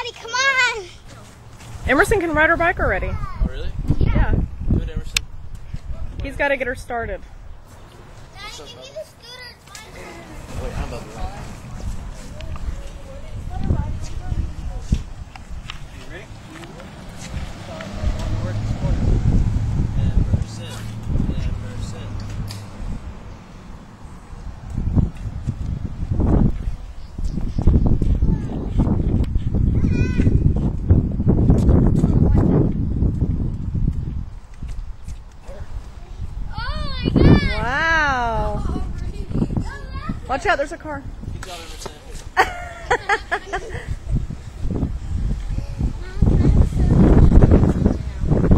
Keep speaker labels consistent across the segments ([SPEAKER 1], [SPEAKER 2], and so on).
[SPEAKER 1] Daddy, come on.
[SPEAKER 2] Emerson can ride her bike already.
[SPEAKER 3] Oh, really?
[SPEAKER 2] Yeah.
[SPEAKER 3] Good, Emerson.
[SPEAKER 2] He's got to get her started.
[SPEAKER 1] Daddy, give me the scooter. It's mine.
[SPEAKER 3] Wait, I'm about to ride. You ready? Emerson. Emerson.
[SPEAKER 1] Oh my God.
[SPEAKER 2] Wow. Watch out, there's a car.
[SPEAKER 3] Good job, Emerson.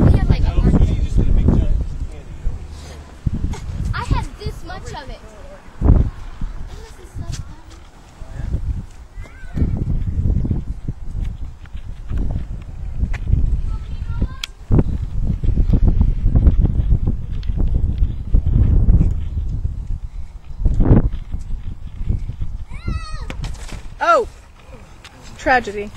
[SPEAKER 1] We have like a
[SPEAKER 3] No, you just did a big jump.
[SPEAKER 1] I have this much of it.
[SPEAKER 2] Oh! Tragedy.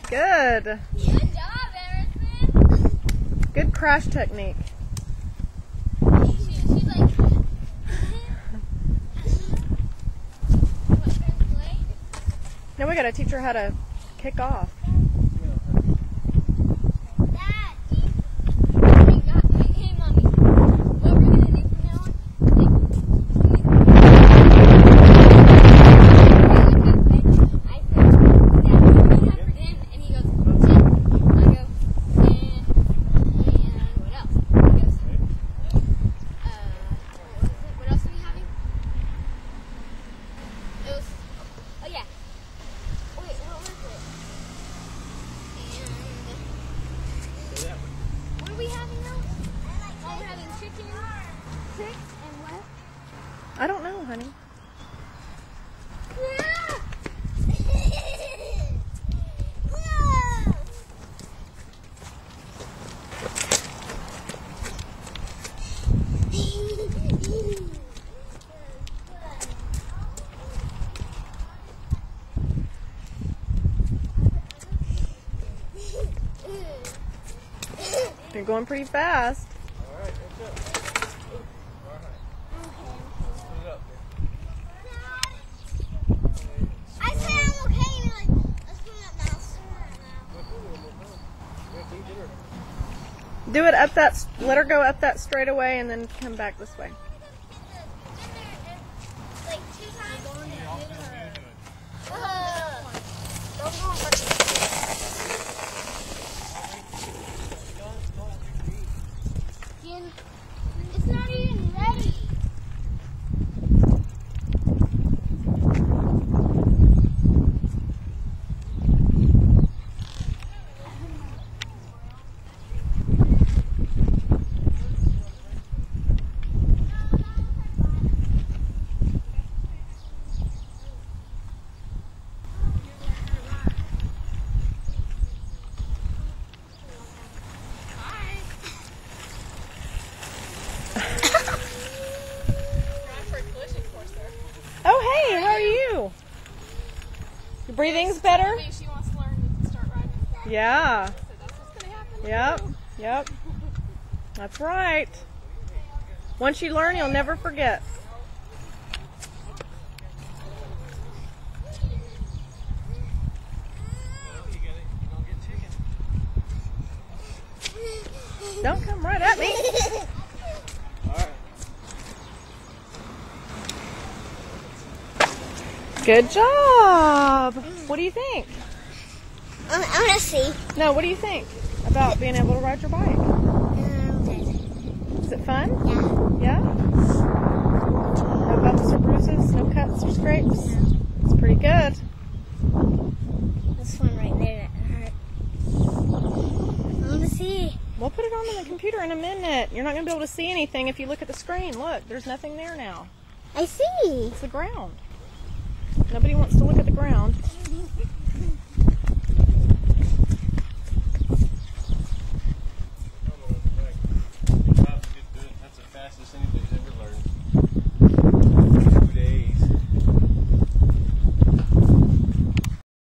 [SPEAKER 2] Good.
[SPEAKER 1] Good job, Emerson.
[SPEAKER 2] Good crash technique.
[SPEAKER 1] She's like.
[SPEAKER 2] Now we gotta teach her how to kick off.
[SPEAKER 1] What are we having now? Oh, we're having chicken, six, and what?
[SPEAKER 2] I don't know, honey. You're going pretty fast.
[SPEAKER 3] Alright, what's up? Alright.
[SPEAKER 1] I said I'm okay, and you're like, let's put that mouse now.
[SPEAKER 2] Do it up that, let her go up that straightaway and then come back this way.
[SPEAKER 1] Like 2 times. It's not even ready.
[SPEAKER 2] Oh, hey, how are you? Your breathing's better?
[SPEAKER 4] She wants to learn to start riding.
[SPEAKER 2] Yeah.
[SPEAKER 4] So that's what's going to happen.
[SPEAKER 2] Yep. Yep. That's right. Once you learn, you'll never forget. Don't come right at me.
[SPEAKER 3] Alright.
[SPEAKER 2] Good job. What do you think?
[SPEAKER 1] I want to see.
[SPEAKER 2] No, what do you think about being able to ride your bike?
[SPEAKER 1] Good.
[SPEAKER 2] Is it fun?
[SPEAKER 1] Yeah.
[SPEAKER 2] Yeah? No bumps or bruises, no cuts or scrapes? It's pretty good.
[SPEAKER 1] That's fun.
[SPEAKER 2] on the computer in a minute. You're not going to be able to see anything if you look at the screen. Look, there's nothing there now.
[SPEAKER 1] I see.
[SPEAKER 2] It's the ground. Nobody wants to look at the ground.